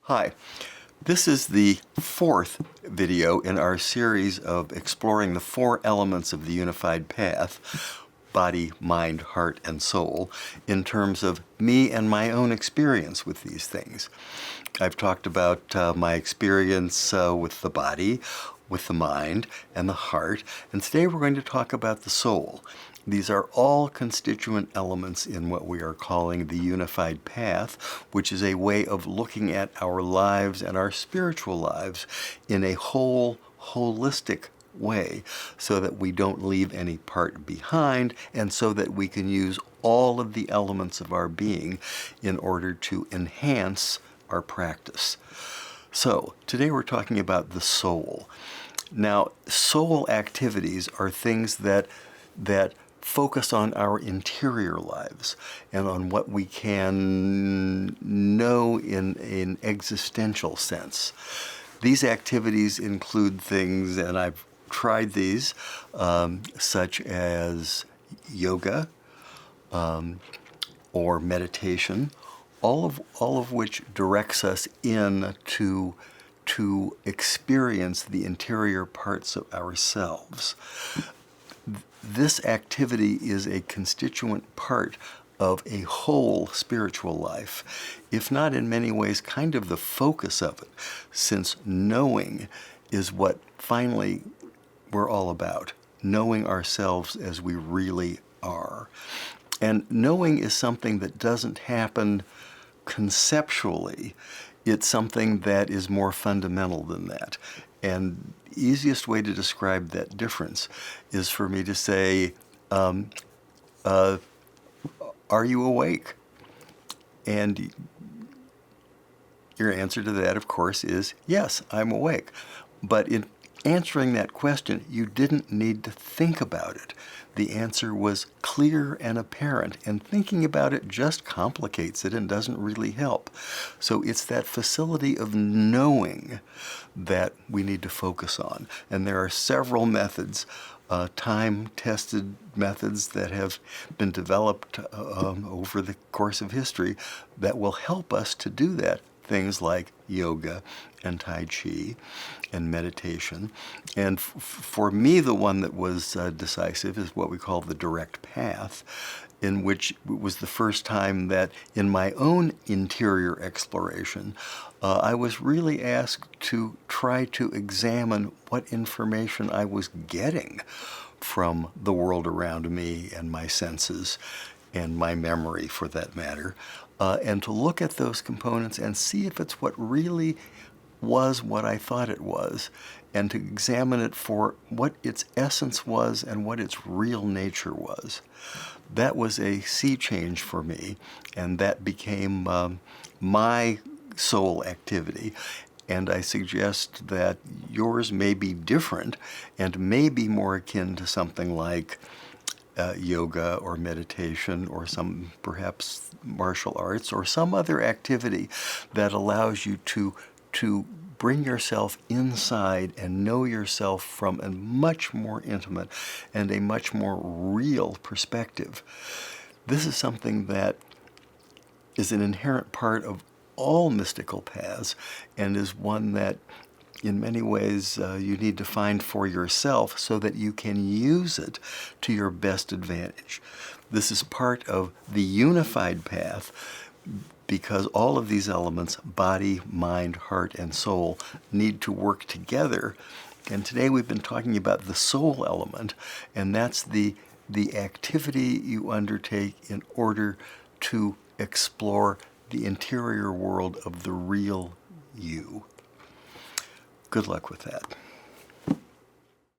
Hi, this is the fourth video in our series of exploring the four elements of the unified path, body, mind, heart, and soul, in terms of me and my own experience with these things. I've talked about my experience with the body, with the mind, and the heart, and today we're going to talk about the soul. These are all constituent elements in what we are calling the unified path, which is a way of looking at our lives and our spiritual lives in a holistic way, so that we don't leave any part behind, and so that we can use all of the elements of our being in order to enhance our practice. So, today we're talking about the soul. Now, soul activities are things that focus on our interior lives and on what we can know in an existential sense. These activities include things, and I've tried these, such as yoga or meditation, all of which directs us to experience the interior parts of ourselves. This activity is a constituent part of a whole spiritual life, if not in many ways kind of the focus of it, since knowing is what finally we're all about, knowing ourselves as we really are. And knowing is something that doesn't happen conceptually. It's something that is more fundamental than that. And the easiest way to describe that difference is for me to say, are you awake? And your answer to that, of course, is yes, I'm awake. But in answering that question, you didn't need to think about it. The answer was clear and apparent, and thinking about it just complicates it and doesn't really help. So it's that facility of knowing that we need to focus on. And there are several methods, time-tested methods that have been developed over the course of history that will help us to do that. Things like yoga and Tai Chi and meditation. And for me, the one that was decisive is what we call the direct path, in which it was the first time that in my own interior exploration, I was really asked to try to examine what information I was getting from the world around me and my senses and my memory, for that matter, and to look at those components and see if it's what really was what I thought it was, and to examine it for what its essence was and what its real nature was. That was a sea change for me, and that became my soul activity. And I suggest that yours may be different and may be more akin to something like yoga or meditation or some perhaps martial arts or some other activity that allows you to bring yourself inside and know yourself from a much more intimate and a much more real perspective. This is something that is an inherent part of all mystical paths and is one that in many ways you need to find for yourself so that you can use it to your best advantage. This is part of the unified path because all of these elements, body, mind, heart, and soul, need to work together. And today we've been talking about the soul element, and that's the activity you undertake in order to explore the interior world of the real you. Good luck with that.